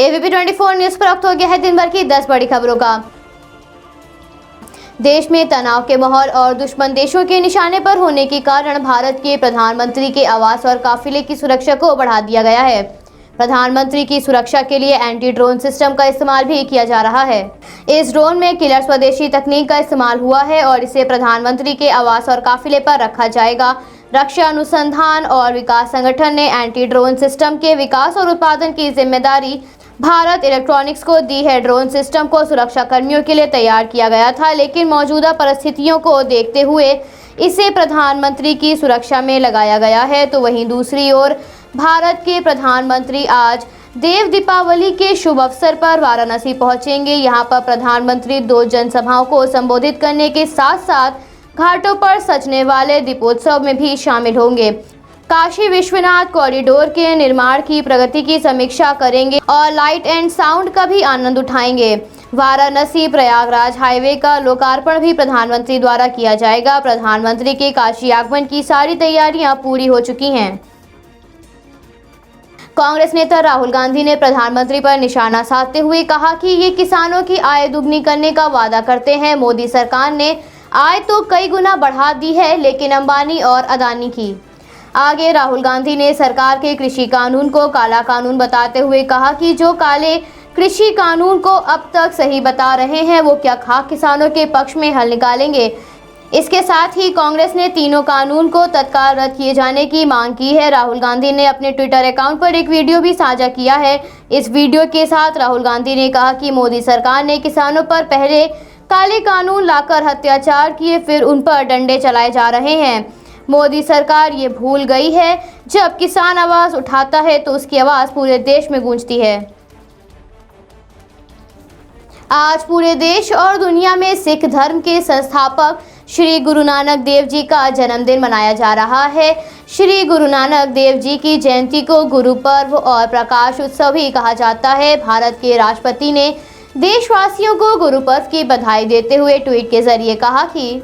ABP 24 news पर वक्त हो गया है दिन भर की 10 बड़ी खबरों का। देश में तनाव के माहौल और दुश्मन देशों के निशाने पर होने के कारण भारत के प्रधानमंत्री के आवास और काफिले की सुरक्षा को बढ़ा दिया गया है। प्रधानमंत्री की सुरक्षा के लिए एंटी ड्रोन सिस्टम का इस्तेमाल भी किया जा रहा है। इस ड्रोन में किलर स्वदेशी तकनीक का इस्तेमाल हुआ है और इसे प्रधानमंत्री के आवास और काफिले पर रखा जाएगा। रक्षा अनुसंधान और विकास संगठन ने एंटी ड्रोन सिस्टम के विकास और उत्पादन की जिम्मेदारी भारत इलेक्ट्रॉनिक्स को दी है। ड्रोन सिस्टम को सुरक्षा कर्मियों के लिए तैयार किया गया था, लेकिन मौजूदा परिस्थितियों को देखते हुए इसे प्रधानमंत्री की सुरक्षा में लगाया गया है। तो वहीं दूसरी ओर भारत के प्रधानमंत्री आज देव दीपावली के शुभ अवसर पर वाराणसी पहुंचेंगे। यहां पर प्रधानमंत्री 2 जनसभाओं को संबोधित करने के साथ साथ घाटों पर सजने वाले दीपोत्सव में भी शामिल होंगे। काशी विश्वनाथ कॉरिडोर के निर्माण की प्रगति की समीक्षा करेंगे और लाइट एंड साउंड का भी आनंद उठाएंगे। वाराणसी प्रयागराज हाईवे का लोकार्पण भी प्रधानमंत्री द्वारा किया जाएगा। प्रधानमंत्री के काशी आगमन की सारी तैयारियां पूरी हो चुकी हैं। कांग्रेस नेता राहुल गांधी ने प्रधानमंत्री पर निशाना साधते हुए कहा कि ये किसानों की आय दुगनी करने का वादा करते हैं। मोदी सरकार ने आय तो कई गुना बढ़ा दी है, लेकिन अंबानी और अदानी की। आगे राहुल गांधी ने सरकार के कृषि कानून को काला कानून बताते हुए कहा कि जो काले कृषि कानून को अब तक सही बता रहे हैं, वो क्या खाक किसानों के पक्ष में हल निकालेंगे। इसके साथ ही कांग्रेस ने तीनों कानून को तत्काल रद्द किए जाने की मांग की है। राहुल गांधी ने अपने ट्विटर अकाउंट पर एक वीडियो भी साझा किया है। इस वीडियो के साथ राहुल गांधी ने कहा कि मोदी सरकार ने किसानों पर पहले काले कानून लाकर अत्याचार किए, फिर उन पर डंडे चलाए जा रहे हैं। मोदी सरकार ये भूल गई है, जब किसान आवाज उठाता है तो उसकी आवाज पूरे देश में गूंजती है। आज पूरे देश और दुनिया में सिख धर्म के संस्थापक श्री गुरु नानक देव जी का जन्मदिन मनाया जा रहा है। श्री गुरु नानक देव जी की जयंती को गुरु पर्व और प्रकाश उत्सव भी कहा जाता है। भारत के राष्ट्रपति ने देशवासियों को गुरु पर्व की बधाई देते हुए ट्वीट के जरिए कहा कि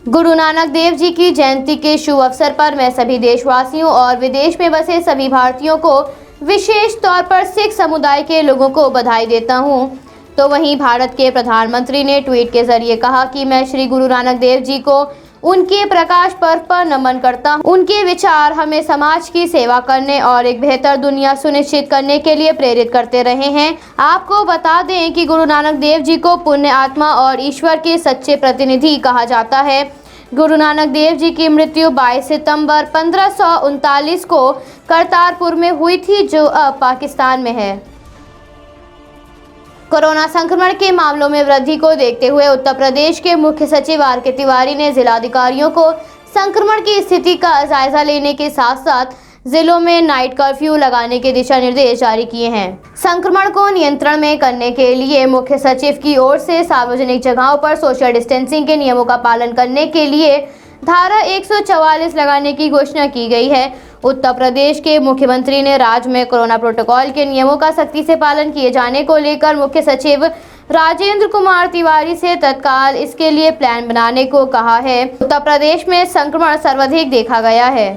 गुरु नानक देव जी की जयंती के शुभ अवसर पर मैं सभी देशवासियों और विदेश में बसे सभी भारतीयों को, विशेष तौर पर सिख समुदाय के लोगों को बधाई देता हूं। तो वहीं भारत के प्रधानमंत्री ने ट्वीट के जरिए कहा कि मैं श्री गुरु नानक देव जी को उनके प्रकाश पर्व पर नमन करता हूं। उनके विचार हमें समाज की सेवा करने और एक बेहतर दुनिया सुनिश्चित करने के लिए प्रेरित करते रहे हैं। आपको बता दें कि गुरु नानक देव जी को पुण्य आत्मा और ईश्वर के सच्चे प्रतिनिधि कहा जाता है। गुरु नानक देव जी की मृत्यु 22 सितंबर 1539 को करतारपुर में हुई थी, जो अब पाकिस्तान में है। कोरोना संक्रमण के मामलों में वृद्धि को देखते हुए उत्तर प्रदेश के मुख्य सचिव आर.के. तिवारी ने जिलाधिकारियों को संक्रमण की स्थिति का जायजा लेने के साथ साथ जिलों में नाइट कर्फ्यू लगाने के दिशा निर्देश जारी किए हैं। संक्रमण को नियंत्रण में करने के लिए मुख्य सचिव की ओर से सार्वजनिक जगहों पर सोशल डिस्टेंसिंग के नियमों का पालन करने के लिए धारा 144 लगाने की घोषणा की गई है। उत्तर प्रदेश के मुख्यमंत्री ने राज्य में कोरोना प्रोटोकॉल के नियमों का सख्ती से पालन किए जाने को लेकर मुख्य सचिव राजेंद्र कुमार तिवारी से तत्काल इसके लिए प्लान बनाने को कहा है। उत्तर प्रदेश में संक्रमण सर्वाधिक देखा गया है।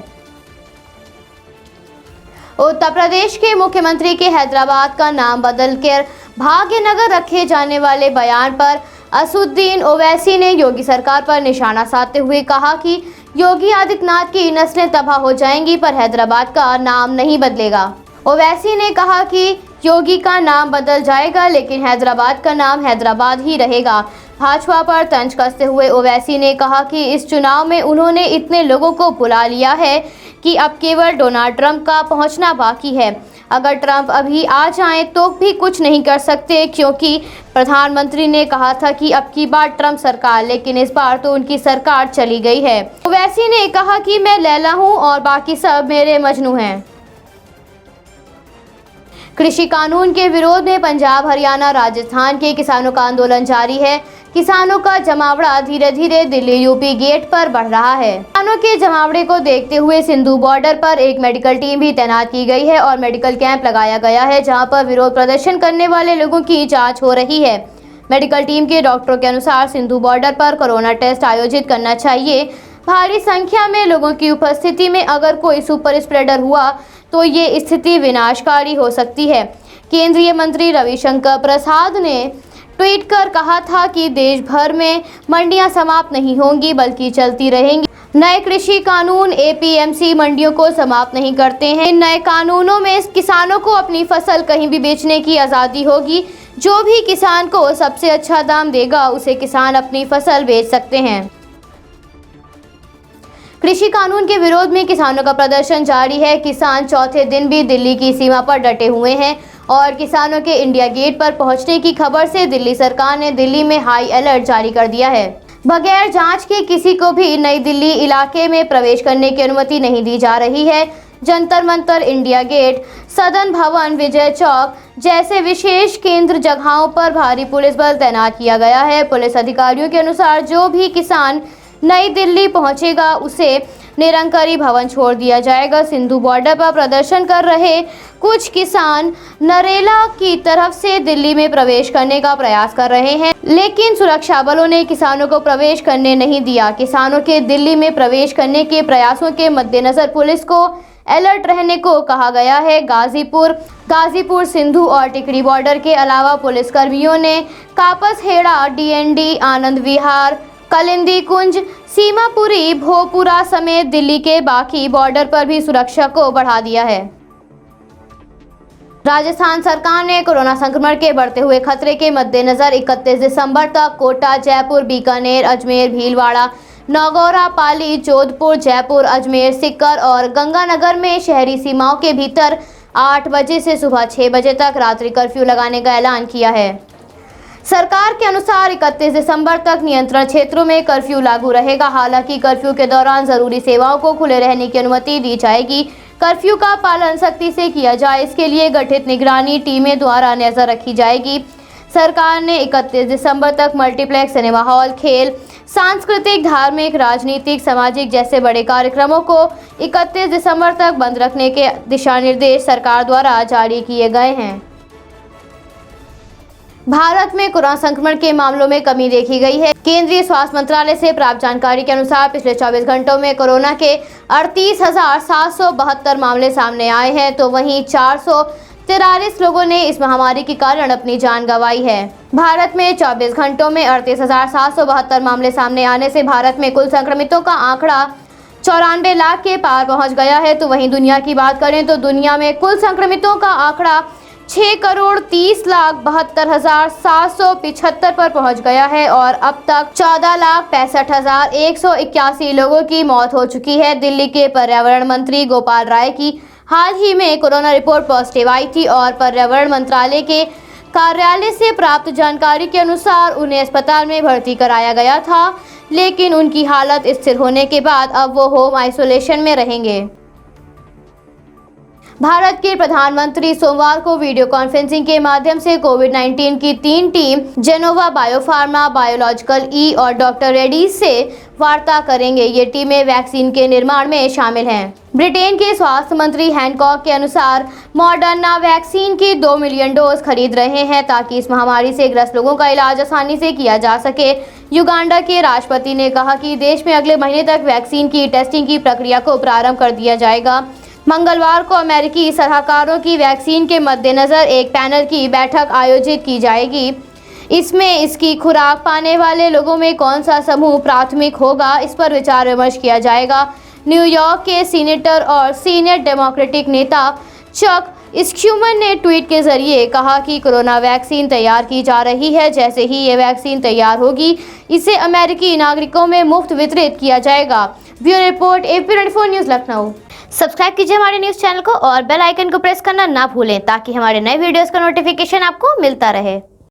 उत्तर प्रदेश के मुख्यमंत्री के हैदराबाद का नाम बदलकर भाग्यनगर रखे जाने वाले बयान पर असदुद्दीन ओवैसी ने योगी सरकार पर निशाना साधते हुए कहा कि योगी आदित्यनाथ की नस्लें तबाह हो जाएंगी, पर हैदराबाद का नाम नहीं बदलेगा। ओवैसी ने कहा कि योगी का नाम बदल जाएगा, लेकिन हैदराबाद का नाम हैदराबाद ही रहेगा। भाजपा पर तंज कसते हुए ओवैसी ने कहा कि इस चुनाव में उन्होंने इतने लोगों को बुला लिया है कि अब केवल डोनाल्ड ट्रंप का पहुंचना बाकी है। अगर ट्रंप अभी आ जाएं तो भी कुछ नहीं कर सकते, क्योंकि प्रधानमंत्री ने कहा था कि अब की बार ट्रंप सरकार, लेकिन इस बार तो उनकी सरकार चली गई है। ओवैसी ने कहा कि मैं लैला हूं और बाकी सब मेरे मजनू हैं। कृषि कानून के विरोध में पंजाब, हरियाणा, राजस्थान के किसानों का आंदोलन जारी है। किसानों का जमावड़ा धीरे धीरे दिल्ली यूपी गेट पर बढ़ रहा है। किसानों के जमावड़े को देखते हुए सिंधु बॉर्डर पर एक मेडिकल टीम भी तैनात की गई है और मेडिकल कैंप लगाया गया है, जहां पर विरोध प्रदर्शन करने वाले लोगों की जांच हो रही है। मेडिकल टीम के डॉक्टरों के अनुसार सिंधु बॉर्डर पर कोरोना टेस्ट आयोजित करना चाहिए। भारी संख्या में लोगों की उपस्थिति में अगर कोई सुपर स्प्रेडर हुआ तो ये स्थिति विनाशकारी हो सकती है। केंद्रीय मंत्री रविशंकर प्रसाद ने ट्वीट कर कहा था कि देश भर में मंडियां समाप्त नहीं होंगी बल्कि चलती रहेंगी। नए कृषि कानून एपीएमसी मंडियों को समाप्त नहीं करते हैं। इन नए कानूनों में किसानों को अपनी फसल कहीं भी बेचने की आज़ादी होगी। जो भी किसान को सबसे अच्छा दाम देगा उसे किसान अपनी फसल बेच सकते हैं। कृषि कानून के विरोध में किसानों का प्रदर्शन जारी है। किसान चौथे दिन भी दिल्ली की सीमा पर डटे हुए हैं और किसानों के इंडिया गेट पर पहुंचने की खबर से दिल्ली सरकार ने दिल्ली में हाई अलर्ट जारी कर दिया है। बगैर जांच के किसी को भी नई दिल्ली इलाके में प्रवेश करने की अनुमति नहीं दी जा रही है। जंतर मंतर, इंडिया गेट, सदन भवन, विजय चौक जैसे विशेष केंद्र जगहों पर भारी पुलिस बल तैनात किया गया है। पुलिस अधिकारियों के अनुसार जो भी किसान नई दिल्ली पहुंचेगा उसे निरंकारी भवन छोड़ दिया जाएगा। सिंधु बॉर्डर पर प्रदर्शन कर रहे कुछ किसान नरेला की तरफ से दिल्ली में प्रवेश करने का प्रयास कर रहे हैं, लेकिन सुरक्षा बलों ने किसानों को प्रवेश करने नहीं दिया। किसानों के दिल्ली में प्रवेश करने के प्रयासों के मद्देनजर पुलिस को अलर्ट रहने को कहा गया है। गाजीपुर, सिंधु और टिकरी बॉर्डर के अलावा पुलिस कर्मियों ने कापसहेड़ा, डीएनडी, आनंद विहार, कलिंदी कुंज, सीमापुरी, भोपुरा समेत दिल्ली के बाकी बॉर्डर पर भी सुरक्षा को बढ़ा दिया है। राजस्थान सरकार ने कोरोना संक्रमण के बढ़ते हुए खतरे के मद्देनजर 31 दिसंबर तक कोटा, जयपुर, बीकानेर, अजमेर, भीलवाड़ा, नगौरा, पाली, जोधपुर, जयपुर, अजमेर, सीकर और गंगानगर में शहरी सीमाओं के भीतर 8 बजे से सुबह 6 बजे तक रात्रि कर्फ्यू लगाने का ऐलान किया है। सरकार के अनुसार 31 दिसंबर तक नियंत्रण क्षेत्रों में कर्फ्यू लागू रहेगा। हालांकि कर्फ्यू के दौरान जरूरी सेवाओं को खुले रहने की अनुमति दी जाएगी। कर्फ्यू का पालन सख्ती से किया जाए, इसके लिए गठित निगरानी टीमें द्वारा नजर रखी जाएगी। सरकार ने 31 दिसंबर तक मल्टीप्लेक्स, सिनेमा हॉल, खेल, सांस्कृतिक, धार्मिक, राजनीतिक, सामाजिक जैसे बड़े कार्यक्रमों को 31 दिसंबर तक बंद रखने के दिशा निर्देश सरकार द्वारा जारी किए गए हैं। भारत में कोरोना संक्रमण के मामलों में कमी देखी गई है। केंद्रीय स्वास्थ्य मंत्रालय से प्राप्त जानकारी के अनुसार पिछले 24 घंटों में कोरोना के 38,772 मामले सामने आए हैं, तो वहीं 443 लोगों ने इस महामारी के कारण अपनी जान गंवाई है। भारत में 24 घंटों में 38,772 मामले सामने आने से भारत में कुल संक्रमितों का आंकड़ा 94 लाख के पार पहुंच गया है। तो वहीं दुनिया की बात करें तो दुनिया में कुल संक्रमितों का आंकड़ा 6,30,72,775 पर पहुंच गया है और अब तक 14,65,181 लोगों की मौत हो चुकी है। दिल्ली के पर्यावरण मंत्री गोपाल राय की हाल ही में कोरोना रिपोर्ट पॉजिटिव आई थी और पर्यावरण मंत्रालय के कार्यालय से प्राप्त जानकारी के अनुसार उन्हें अस्पताल में भर्ती कराया गया था, लेकिन उनकी हालत स्थिर होने के बाद अब वो होम आइसोलेशन में रहेंगे। भारत के प्रधानमंत्री सोमवार को वीडियो कॉन्फ्रेंसिंग के माध्यम से कोविड-19 की 3 टीम जेनोवा बायोफार्मा, बायोलॉजिकल ई और डॉक्टर रेड्डीज से वार्ता करेंगे। ये टीमें वैक्सीन के निर्माण में शामिल हैं। ब्रिटेन के स्वास्थ्य मंत्री हैनकॉक के अनुसार मॉडर्ना वैक्सीन की 2 मिलियन डोज खरीद रहे हैं ताकि इस महामारी से ग्रस्त लोगों का इलाज आसानी से किया जा सके। युगांडा के राष्ट्रपति ने कहा कि देश में अगले महीने तक वैक्सीन की टेस्टिंग की प्रक्रिया को प्रारंभ कर दिया जाएगा। मंगलवार को अमेरिकी सलाहकारों की वैक्सीन के मद्देनजर एक पैनल की बैठक आयोजित की जाएगी। इसमें इसकी खुराक पाने वाले लोगों में कौन सा समूह प्राथमिक होगा, इस पर विचार विमर्श किया जाएगा। न्यूयॉर्क के सीनेटर और सीनियर डेमोक्रेटिक नेता चक स्क्यूमन ने ट्वीट के जरिए कहा कि कोरोना वैक्सीन तैयार की जा रही है। जैसे ही ये वैक्सीन तैयार होगी, इसे अमेरिकी नागरिकों में मुफ्त वितरित किया जाएगा। Bureau report, AP24 news, Lucknow. Subscribe कीजिए हमारे न्यूज़ चैनल को और बेल आइकन को प्रेस करना ना भूलें ताकि हमारे नए वीडियोस का नोटिफिकेशन आपको मिलता रहे।